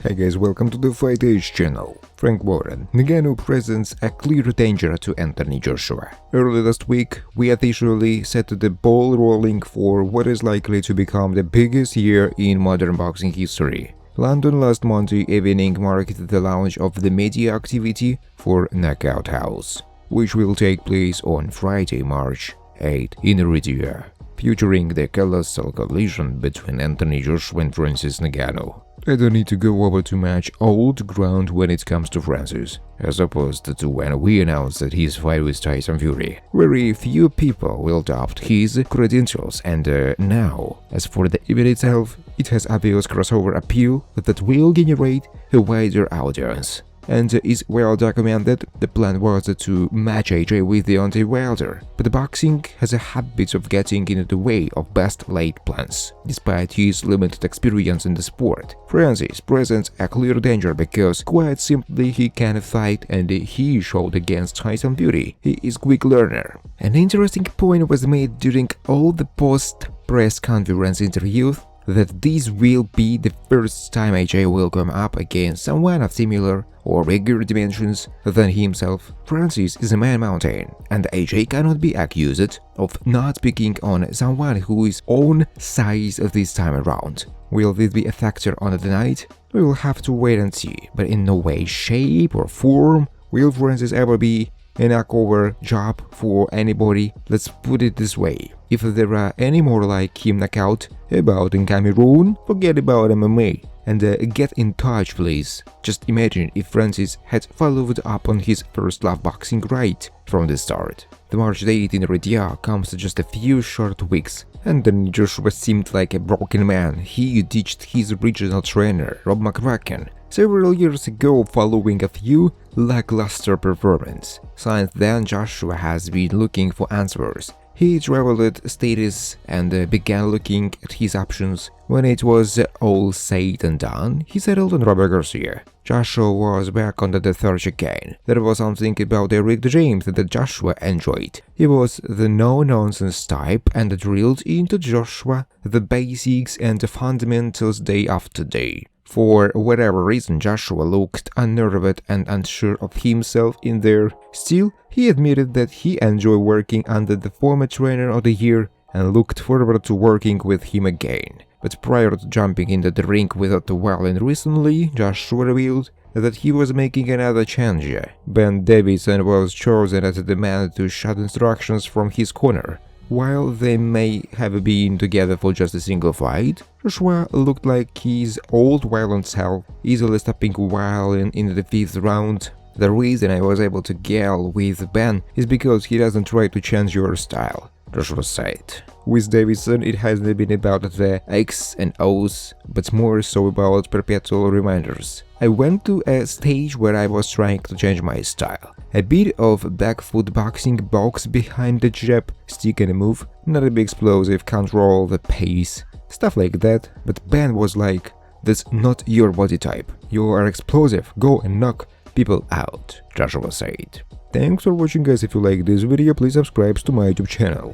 Hey guys, welcome to the Fight Age channel. Frank Warren. Ngannou presents a clear danger to Anthony Joshua. Early last week, we officially set the ball rolling for what is likely to become the biggest year in modern boxing history. London last Monday evening marked the launch of the media activity for Knockout House, which will take place on Friday, March 8 in Riyadh, featuring the colossal collision between Anthony Joshua and Francis Ngannou. I don't need to go over too much old ground when it comes to Francis, as opposed to when we announced that his fight with Tyson Fury. Very few people will doubt his credentials, and now, as for the event itself, it has obvious crossover appeal that will generate a wider audience. And is well documented. The plan was to match AJ with Deontay Wilder, but boxing has a habit of getting in the way of best laid plans. Despite his limited experience in the sport, Francis presents a clear danger because, quite simply, he can fight, and he showed against Tyson Fury. He is a quick learner. An interesting point was made during all the post-press conference interviews that this will be the first time AJ will come up against someone of similar or bigger dimensions than himself. Francis is a man mountain, and AJ cannot be accused of not picking on someone who is own size this time around. Will this be a factor on the night? We will have to wait and see, but in no way, shape or form will Francis ever be a knockover job for anybody. Let's put it this way: if there are any more like him knockout about in Cameroon, forget about MMA and get in touch, please. Just imagine if Francis had followed up on his first love boxing right from the start. The March date in Riyadh comes just a few short weeks, and then Joshua seemed like a broken man. He ditched his original trainer, Rob McCracken, several years ago following a few lackluster performances. Since then, Joshua has been looking for answers. He traveled status and began looking at his options. When it was all said and done, he settled on Robert Garcia. Joshua was back on the search again. There was something about Eric James that Joshua enjoyed. He was the no-nonsense type and drilled into Joshua the basics and the fundamentals day after day. For whatever reason, Joshua looked unnerved and unsure of himself in there. Still, he admitted that he enjoyed working under the former trainer of the year and looked forward to working with him again. But prior to jumping into the ring with Wilder recently, Joshua revealed that he was making another change. Ben Davison was chosen as the man to shout instructions from his corner. While they may have been together for just a single fight, Joshua looked like his old violent self, easily stopping Wilder in the 5th round. The reason I was able to gel with Ben is because he doesn't try to change your style, Joshua said. With Davison, it hasn't been about the X's and O's, but more so about perpetual reminders. I went to a stage where I was trying to change my style. A bit of back foot boxing, box behind the jab, stick and move, not a big explosive, control the pace, stuff like that. But Ben was like, "That's not your body type. You are explosive, go and knock people out," Joshua said. Thanks for watching, guys. If you like this video, please subscribe to my YouTube channel.